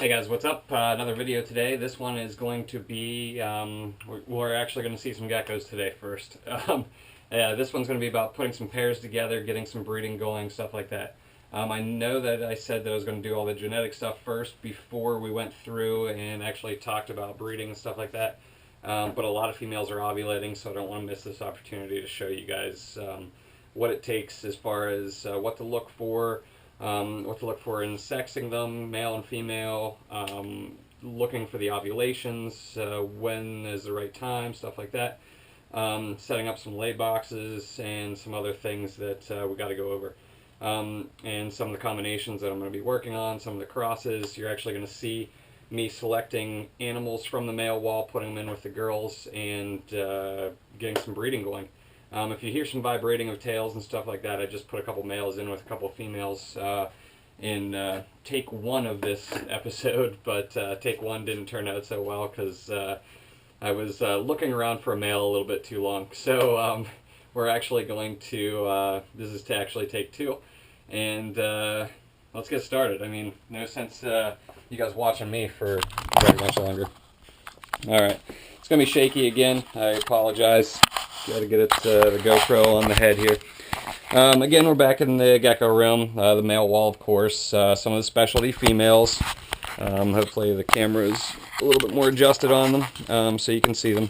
Hey guys, what's up? Another video today. This one is going to be, we're actually going to see some geckos today first. Yeah, this one's going to be about putting some pairs together, getting some breeding going, stuff like that. I know that I said that I was going to do all the genetic stuff first before we went through and actually talked about breeding and stuff like that. But a lot of females are ovulating, so I don't want to miss this opportunity to show you guys what it takes as far as what to look for. What to look for in sexing them, male and female, looking for the ovulations, when is the right time, stuff like that. Setting up some lay boxes and some other things that we got to go over. And some of the combinations that I'm going to be working on, some of the crosses. You're actually going to see me selecting animals from the male wall, putting them in with the girls, and getting some breeding going. If you hear some vibrating of tails and stuff like that, I just put a couple males in with a couple females in take one of this episode, but take one didn't turn out so well because I was looking around for a male a little bit too long. So we're actually going to, this is to actually take two, and let's get started. I mean, no sense you guys watching me for very much longer. Alright, it's going to be shaky again. I apologize. Got to get it the GoPro on the head here. Again, we're back in the gecko room, the male wall, of course. Some of the specialty females. Hopefully the camera is a little bit more adjusted on them so you can see them.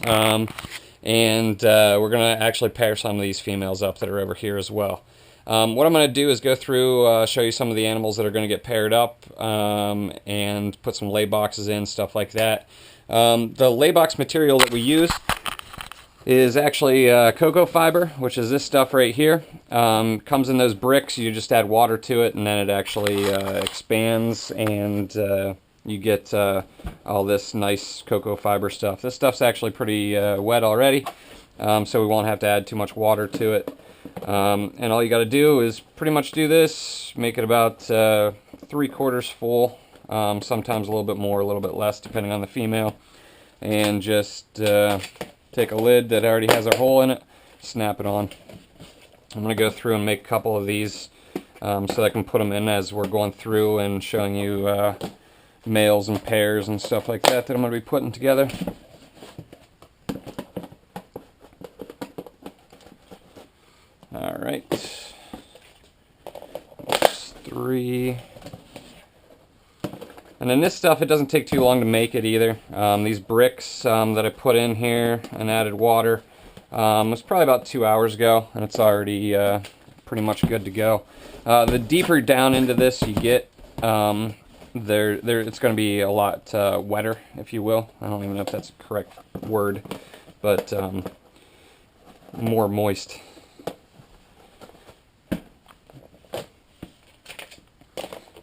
And we're going to actually pair some of these females up that are over here as well. What I'm going to do is go through, show you some of the animals that are going to get paired up, and put some lay boxes in, stuff like that. The lay box material that we use is actually cocoa fiber, which is this stuff right here. Comes in those bricks. You just add water to it, and then it actually expands, and you get all this nice cocoa fiber stuff. This stuff's actually pretty wet already, so we won't have to add too much water to it. And all you got to do is pretty much do this, make it about 3/4 full, sometimes a little bit more, a little bit less, depending on the female, and just take a lid that already has a hole in it, snap it on. I'm going to go through and make a couple of these so that I can put them in as we're going through and showing you males and pairs and stuff like that I'm going to be putting together. Alright, that's 3. And then this stuff, it doesn't take too long to make it either. These bricks that I put in here and added water was probably about 2 hours ago, and it's already pretty much good to go. The deeper down into this you get, it's going to be a lot wetter, if you will. I don't even know if that's the correct word, but more moist.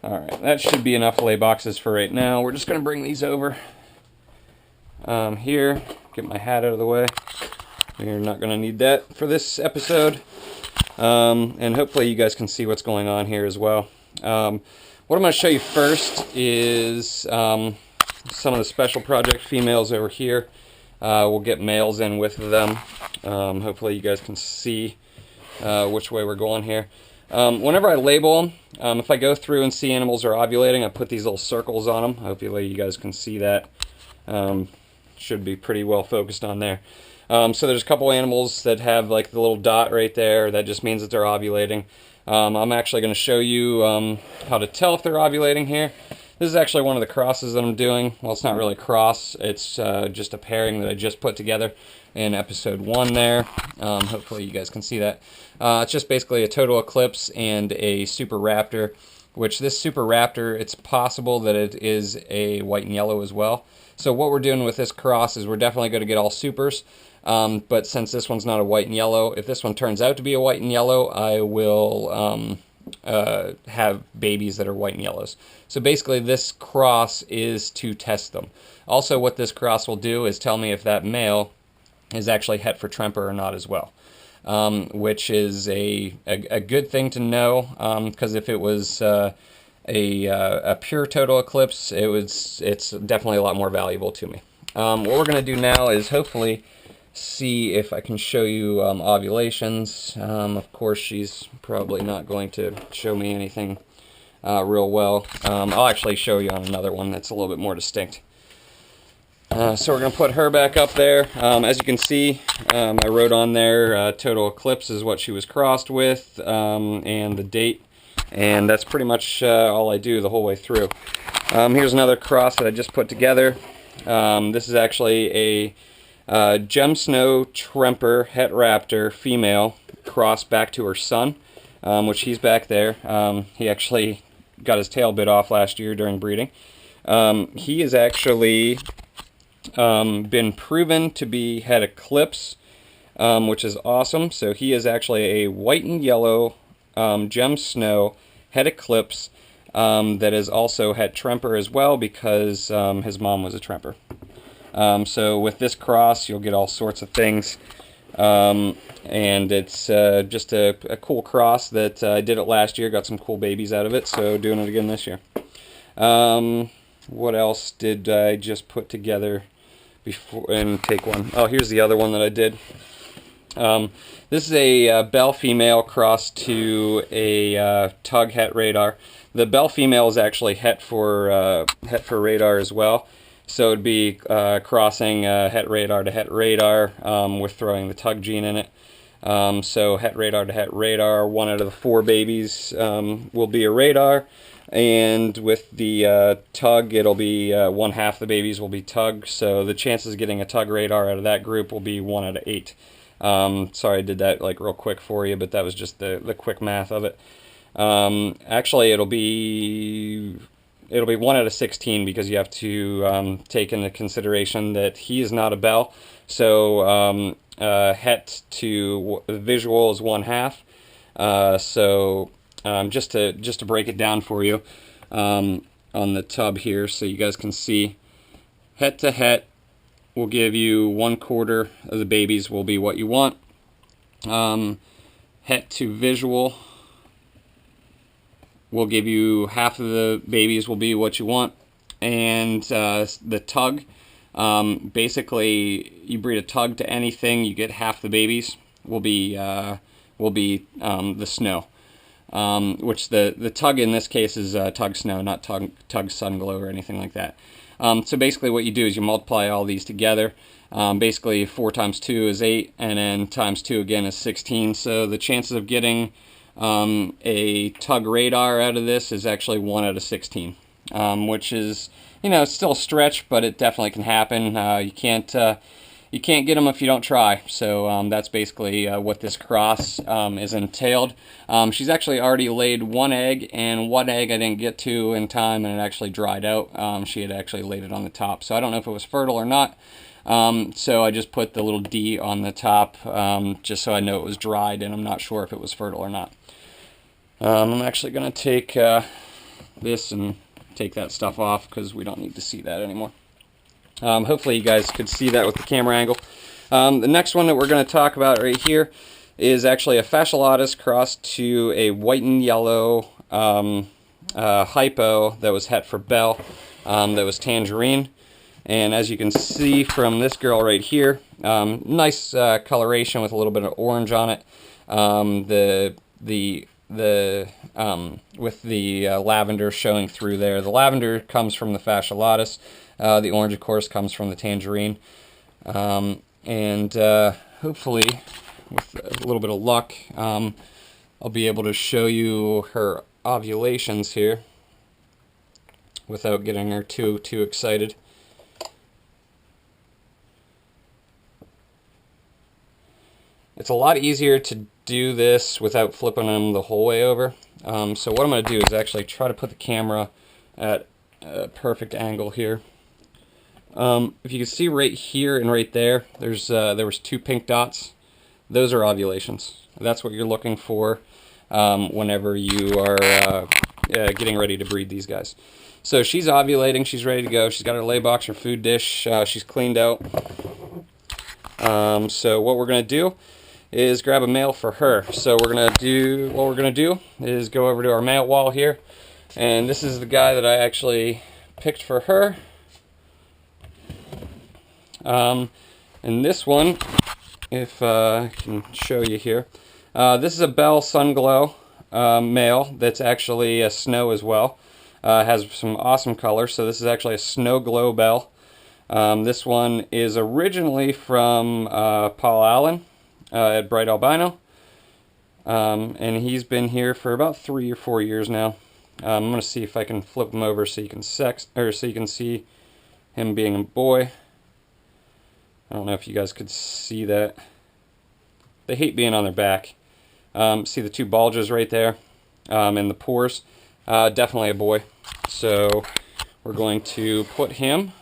Alright, that should be enough lay boxes for right now. We're just going to bring these over here, get my hat out of the way. We're not going to need that for this episode. And hopefully you guys can see what's going on here as well. What I'm going to show you first is some of the special project females over here. We'll get males in with them. Hopefully you guys can see which way we're going here. Whenever I label them, if I go through and see animals are ovulating, I put these little circles on them. Hopefully you guys can see that. Should be pretty well focused on there. So there's a couple animals that have like the little dot right there. That just means that they're ovulating. I'm actually going to show you how to tell if they're ovulating here. This is actually one of the crosses that I'm doing. Well, it's not really a cross. It's just a pairing that I just put together in episode 1 there. Hopefully you guys can see that. It's just basically a total eclipse and a super raptor, which this super raptor, it's possible that it is a white and yellow as well. So what we're doing with this cross is we're definitely going to get all supers. But since this one's not a white and yellow, if this one turns out to be a white and yellow, I will have babies that are white and yellows. So basically this cross is to test them. Also what this cross will do is tell me if that male is actually het for Tremper or not as well, which is a good thing to know, because if it was a pure total eclipse, it's definitely a lot more valuable to me. What we're going to do now is hopefully see if I can show you ovulations. Of course, she's probably not going to show me anything real well. I'll actually show you on another one that's a little bit more distinct. So we're going to put her back up there. As you can see, I wrote on there total eclipse is what she was crossed with, and the date. And that's pretty much all I do the whole way through. Here's another cross that I just put together. This is actually a Gem Snow Tremper Het Raptor female crossed back to her son, which he's back there. He actually got his tail bit off last year during breeding. He is actually been proven to be Het Eclipse, which is awesome. So he is actually a white and yellow Gem Snow Het Eclipse that is also Het Tremper as well, because his mom was a Tremper. So with this cross, you'll get all sorts of things, and it's just a cool cross that I did it last year, got some cool babies out of it, so doing it again this year. What else did I just put together before and take one? Oh, here's the other one that I did. This is a Bell female crossed to a Tug Het Radar. The Bell female is actually Het for Radar as well. So it'd be crossing Het Radar to Het Radar with throwing the Tug gene in it. So Het Radar to Het Radar, 1 out of the 4 babies will be a Radar. And with the Tug, it'll be 1/2 the babies will be Tug. So the chances of getting a Tug Radar out of that group will be 1 out of 8. Sorry I did that like real quick for you, but that was just the quick math of it. Actually, it'll be 1 out of 16, because you have to take into consideration that he is not a Bell. So Het to visual is 1/2. So just to break it down for you on the tub here, so you guys can see, Het to Het will give you 1/4 of the babies will be what you want. Het to visual will give you 1/2 of the babies will be what you want. And the Tug, basically you breed a Tug to anything, you get 1/2 the babies will be the Snow. Which the Tug in this case is Tug Snow, not Tug Sun Glow or anything like that. So basically what you do is you multiply all these together. Basically 4 times 2 is 8, and then times 2 again is 16. So the chances of getting a Tug Radar out of this is actually 1 out of 16, which is, you know, it's still a stretch, but it definitely can happen. You can't get them if you don't try. So that's basically what this cross is entailed. She's actually already laid 1 egg, and 1 egg I didn't get to in time, and it actually dried out. She had actually laid it on the top. So I don't know if it was fertile or not. So I just put the little D on the top just so I know it was dried, and I'm not sure if it was fertile or not. I'm actually going to take this and take that stuff off, because we don't need to see that anymore. Hopefully you guys could see that with the camera angle. The next one that we're going to talk about right here is actually a Fasciolatus crossed to a white and yellow hypo that was Het for Bell, that was Tangerine. And as you can see from this girl right here, nice coloration with a little bit of orange on it. With the lavender showing through there. The lavender comes from the Fasciolatus. The orange, of course, comes from the Tangerine. And hopefully, with a little bit of luck, I'll be able to show you her ovulations here without getting her too excited. It's a lot easier to do this without flipping them the whole way over. So what I'm going to do is actually try to put the camera at a perfect angle here. If you can see right here and right there, there was 2 pink dots. Those are ovulations. That's what you're looking for whenever you are getting ready to breed these guys. So she's ovulating. She's ready to go. She's got her lay box, her food dish. She's cleaned out. So what we're going to do is grab a male for her. So what we're gonna do is go over to our male wall here, and this is the guy that I actually picked for her. And this one, if I can show you here, this is a Bell Sun Glow. male that's actually a snow as well. Has some awesome colors. So this is actually a snow glow bell. This one is originally from Paul Allen at Bright Albino. And he's been here for about 3 or 4 years now. I'm going to see if I can flip him over so you can see him being a boy. I don't know if you guys could see that. They hate being on their back. See the two bulges right there, and the pores. Definitely a boy. So we're going to put him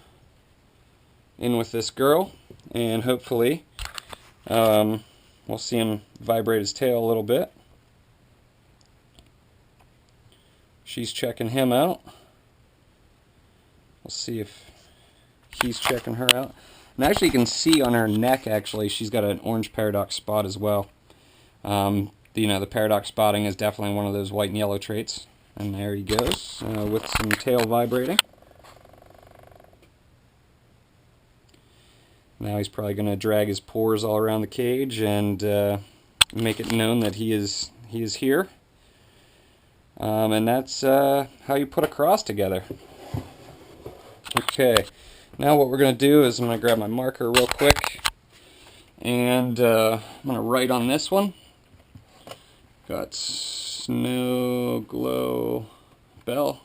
in with this girl, and hopefully we'll see him vibrate his tail a little bit. She's checking him out. We'll see if he's checking her out. And actually you can see on her neck, actually, she's got an orange paradox spot as well. You know, the paradox spotting is definitely one of those white and yellow traits. And there he goes, with some tail vibrating. Now he's probably going to drag his pores all around the cage and make it known that he is here. And that's how you put a cross together. Okay, now what we're going to do is I'm going to grab my marker real quick, and I'm going to write on this one. Got Snow Glow Bell,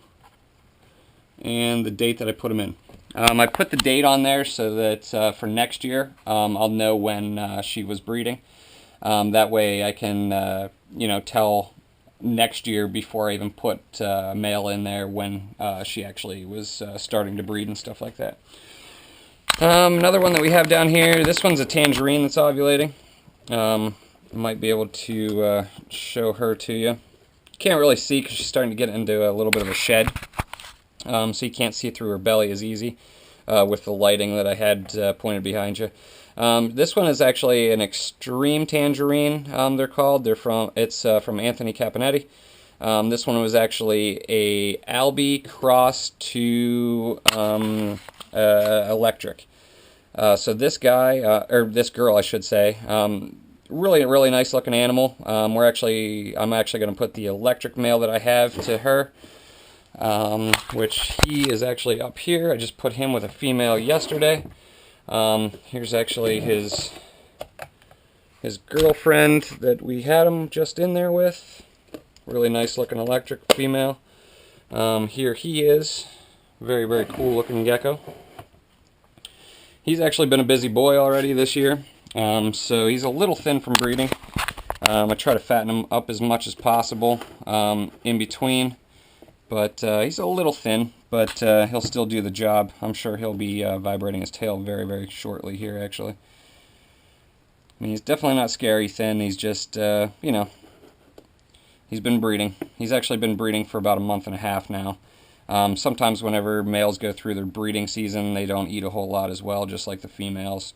and the date that I put him in. I put the date on there so that for next year I'll know when she was breeding. That way I can you know, tell next year before I even put male in there when she actually was starting to breed and stuff like that. Another one that we have down here, this one's a tangerine that's ovulating. Might be able to show her to you. Can't really see because she's starting to get into a little bit of a shed. So you can't see through her belly as easy with the lighting that I had pointed behind you. This one is actually an extreme tangerine, they're called. It's from Anthony Capinetti. This one was actually a Albie cross to electric. So this guy, or this girl I should say, really nice looking animal. I'm actually going to put the electric male that I have to her. Which he is actually up here. I just put him with a female yesterday. Here's actually his girlfriend that we had him just in there with. Really nice looking electric female. Here he is. Very cool looking gecko. He's actually been a busy boy already this year. So he's a little thin from breeding. I try to fatten him up as much as possible in between. But he's a little thin, but he'll still do the job. I'm sure he'll be vibrating his tail very shortly here, actually. I mean, he's definitely not scary thin. He's just, you know, he's been breeding. He's actually been breeding for about a month and a half now. Sometimes whenever males go through their breeding season, they don't eat a whole lot as well, just like the females.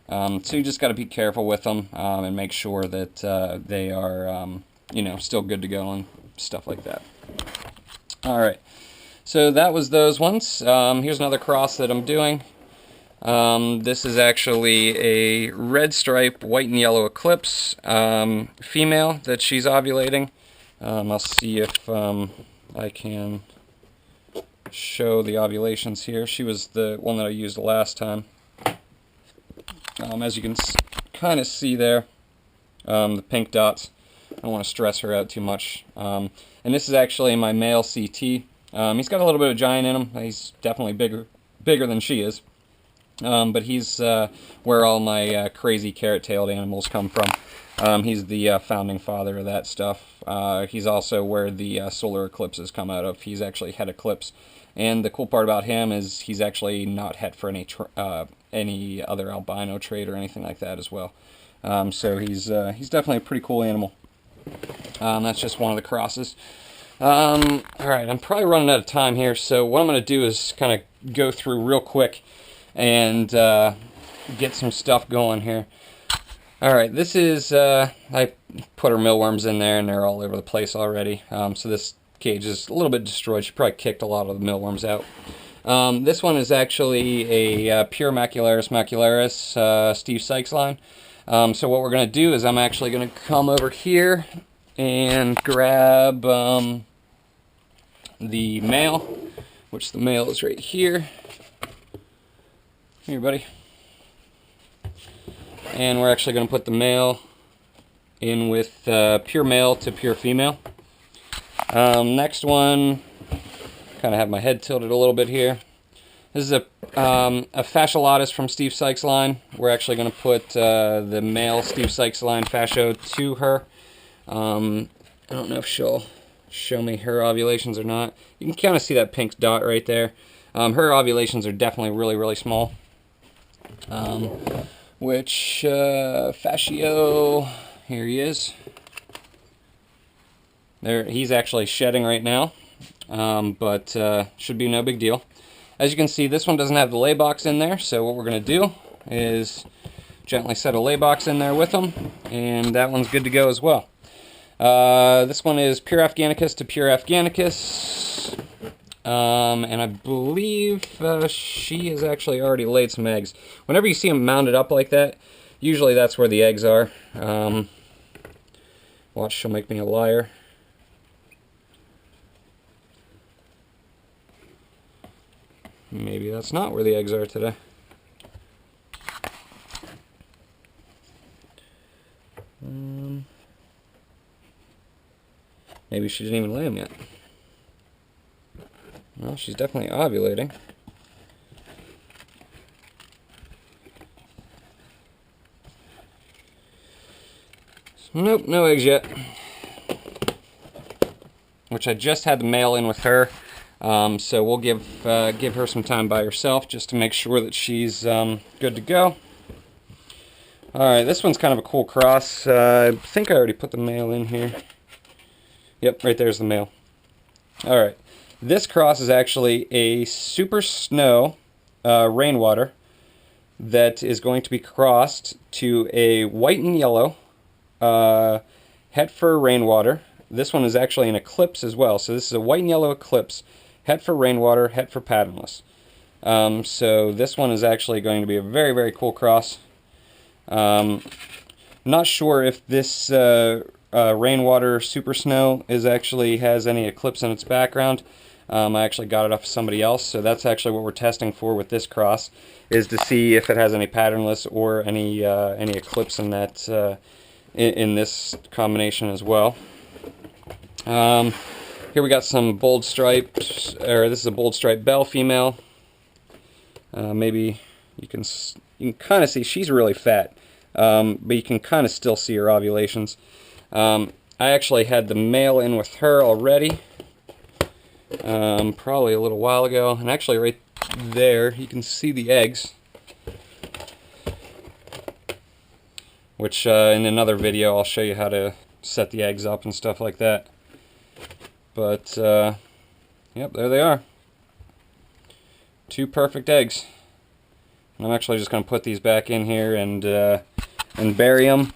So you just got to be careful with them and make sure that they are, you know, still good to go and stuff like that. Alright, so that was those ones. Here's another cross that I'm doing. This is actually a red stripe, white and yellow eclipse female that she's ovulating. I'll see if I can show the ovulations here. She was the one that I used last time. As you can kind of see there, the pink dots. I don't want to stress her out too much. And this is actually my male CT. He's got a little bit of giant in him. He's definitely bigger than she is. But he's where all my crazy carrot-tailed animals come from. He's the founding father of that stuff. He's also where the solar eclipses come out of. He's actually het eclipse. And the cool part about him is he's actually not het for any other albino trait or anything like that as well. So he's definitely a pretty cool animal. That's just one of the crosses. Alright, I'm probably running out of time here, so what I'm going to do is kind of go through real quick and get some stuff going here. Alright, this is, I put her millworms in there and they're all over the place already, so this cage is a little bit destroyed. She probably kicked a lot of the millworms out. This one is actually a pure macularis Steve Sykes line. So what we're going to do is I'm actually going to come over here and grab the male, which the male is right here. Here, buddy. And we're actually going to put the male in with pure male to pure female. Next one, kind of have my head tilted a little bit here. This is a fasciolatus from Steve Sykes' line. We're actually going to put the male Steve Sykes line fascio to her. I don't know if she'll show me her ovulations or not. You can kind of see that pink dot right there. Her ovulations are definitely really, really small. Which fascio, here he is. There, he's actually shedding right now, but should be no big deal. As you can see, this one doesn't have the lay box in there, so what we're going to do is gently set a lay box in there with them, and that one's good to go as well. This one is pure Afghanicus to pure Afghanicus, and I believe she has actually already laid some eggs. Whenever you see them mounted up like that, usually that's where the eggs are. Watch, she'll make me a liar. Maybe that's not where the eggs are today. Maybe she didn't even lay them yet. Well, she's definitely ovulating. Nope, no eggs yet. Which I just had the male in with her. So we'll give her some time by herself just to make sure that she's good to go. Alright, this one's kind of a cool cross. I think I already put the male in here. Yep, right there's the male. Alright, this cross is actually a super snow rainwater that is going to be crossed to a white and yellow het fur rainwater. This one is actually an eclipse as well. So this is a white and yellow eclipse. Het for rainwater, het for patternless. So this one is actually going to be a very, very cool cross. Not sure if this rainwater super snow has any eclipse in its background. I actually got it off of somebody else, so that's actually what we're testing for with this cross, is to see if it has any patternless or any eclipse in that in this combination as well. Here we got some bold stripes, or this is a bold stripe bell female. Maybe you can kind of see she's really fat, but you can kind of still see her ovulations. I actually had the male in with her already, probably a little while ago, and actually right there you can see the eggs, which in another video I'll show you how to set the eggs up and stuff like that. But, yep, there they are. 2 perfect eggs. And I'm actually just going to put these back in here and bury them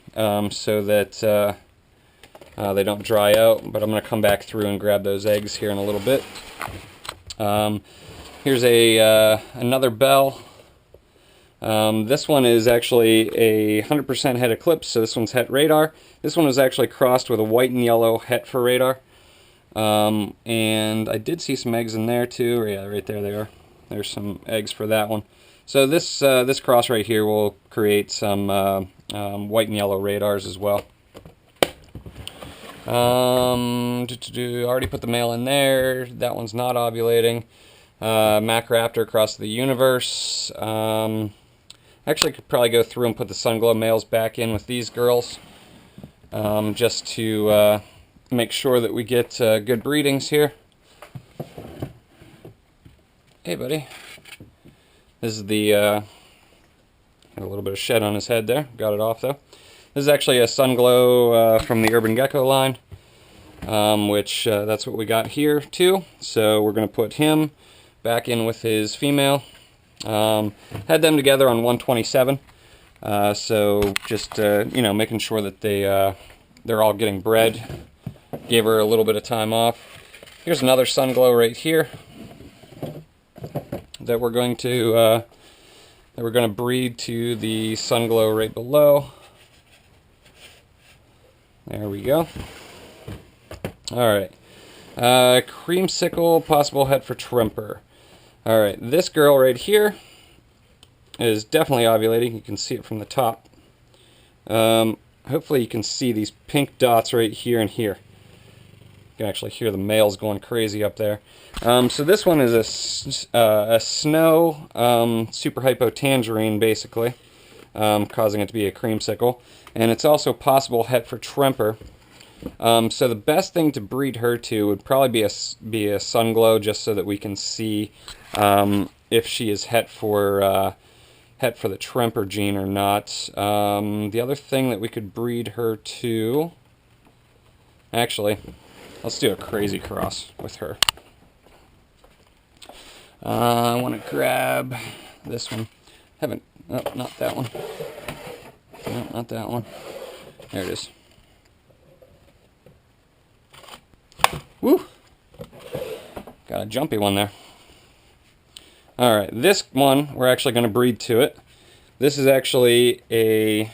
so that they don't dry out. But I'm going to come back through and grab those eggs here in a little bit. Here's another bell. This one is actually a 100% het eclipse, so this one's het radar. This one was actually crossed with a white and yellow het for radar. And I did see some eggs in there too. Yeah, right there they are. There's some eggs for that one. So this this cross right here will create some white and yellow radars as well. Already put the male in there. That one's not ovulating. Mac Raptor across the universe. Actually could probably go through and put the Sunglow males back in with these girls, just to make sure that we get good breedings here. Hey, buddy. This is the got a little bit of shed on his head there. Got it off though. This is actually a Sunglow from the Urban Gecko line, which that's what we got here too. So we're going to put him back in with his female. Had them together on 127. So just you know, making sure that they're all getting bred. Gave her a little bit of time off. Here's another Sunglow right here that we're going to breed to the Sunglow right below. There we go. Alright. Creamsicle, possible head for Tremper. Alright, this girl right here is definitely ovulating. You can see it from the top. Hopefully you can see these pink dots right here and here. You can actually hear the males going crazy up there. So this one is a snow super hypo tangerine, basically, causing it to be a creamsicle. And it's also possible het for Tremper. So the best thing to breed her to would probably be a sunglow, just so that we can see if she is het for the Tremper gene or not. The other thing that we could breed her to, actually, let's do a crazy cross with her. I want to grab this one. Oh, not that one. No, not that one. There it is. Woo! Got a jumpy one there. Alright, this one we're actually going to breed to it. This is actually a...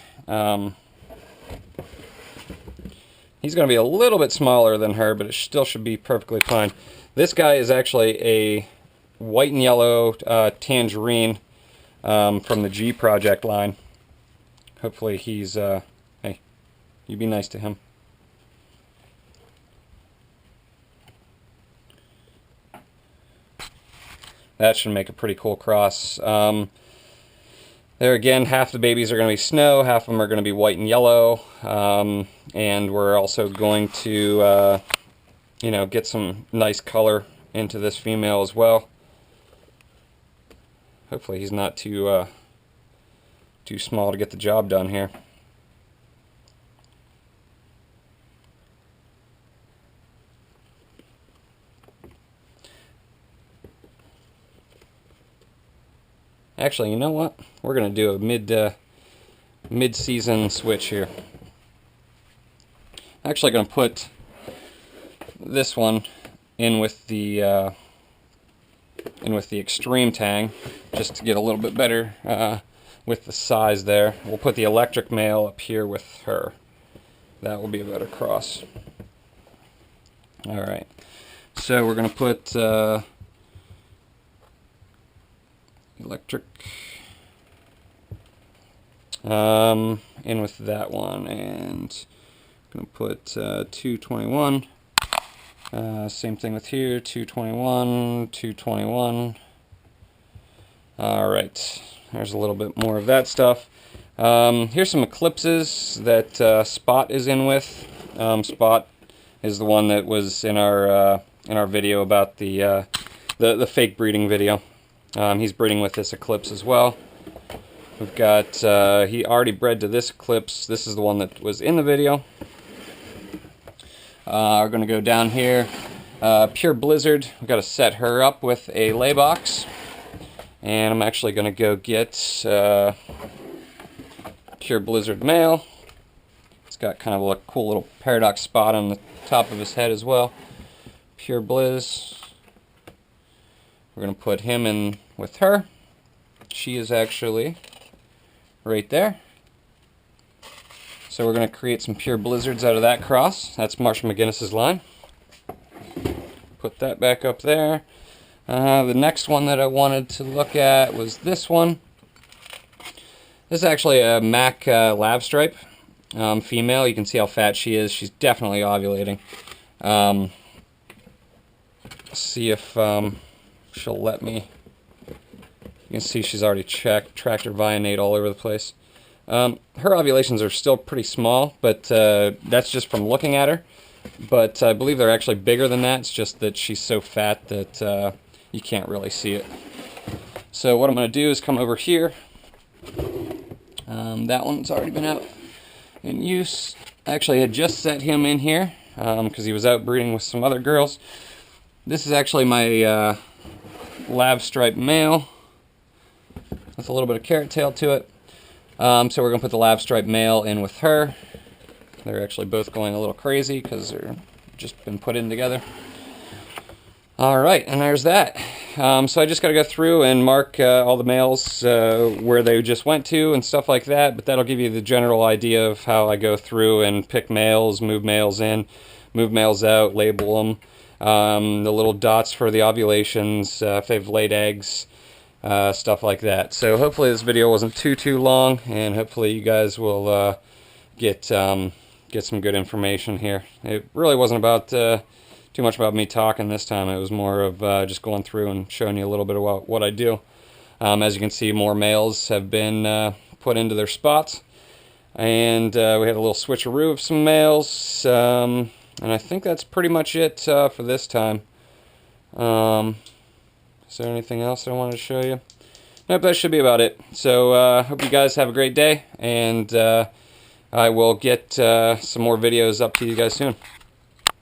he's going to be a little bit smaller than her, but it still should be perfectly fine. This guy is actually a white and yellow tangerine from the G Project line. Hopefully he's... hey, you be nice to him. That should make a pretty cool cross. There again, half the babies are going to be snow, half of them are going to be white and yellow, and we're also going to, you know, get some nice color into this female as well. Hopefully he's not too small to get the job done here. Actually, you know what? We're going to do a mid-season switch here. Actually going to put this one in with the extreme tang, just to get a little bit better with the size there. We'll put the electric male up here with her. That will be a better cross. Alright, so we're going to put electric in with that one, and I'm going to put 221. Same thing with here, 221, 221. Alright, there's a little bit more of that stuff. Here's some eclipses that Spot is in with. Spot is the one that was in our video about the fake breeding video. He's breeding with this eclipse as well. We've got, he already bred to this eclipse. This is the one that was in the video. We're going to go down here. Pure Blizzard, we've got to set her up with a lay box. And I'm actually going to go get Pure Blizzard male. It's got kind of a cool little paradox spot on the top of his head as well. Pure Blizz. We're going to put him in with her. She is actually right there. So we're going to create some Pure Blizzards out of that cross. That's Marshall McGinnis's line. Put that back up there. The next one that I wanted to look at was this one. This is actually a Mac Lab Stripe female. You can see how fat she is. She's definitely ovulating. See if she'll let me. You can see she's already tractor vionate all over the place. Her ovulations are still pretty small, but that's just from looking at her. But I believe they're actually bigger than that. It's just that she's so fat that you can't really see it. So what I'm going to do is come over here. That one's already been out in use. Actually, I had just set him in here because he was out breeding with some other girls. This is actually my Lab Stripe male with a little bit of carrot tail to it. So we're going to put the Lab Stripe male in with her. They're actually both going a little crazy because they're just been put in together. Alright, and there's that. So I just got to go through and mark all the males where they just went to and stuff like that, but that'll give you the general idea of how I go through and pick males, move males in. move males out, label them, the little dots for the ovulations, if they've laid eggs, stuff like that. So hopefully this video wasn't too long, and hopefully you guys will get some good information here. It really wasn't about too much about me talking this time. It was more of just going through and showing you a little bit about what I do. As you can see, more males have been put into their spots, and we had a little switcheroo of some males, and I think that's pretty much it for this time. Is there anything else I wanted to show you? Nope, that should be about it. So hope you guys have a great day, and I will get some more videos up to you guys soon.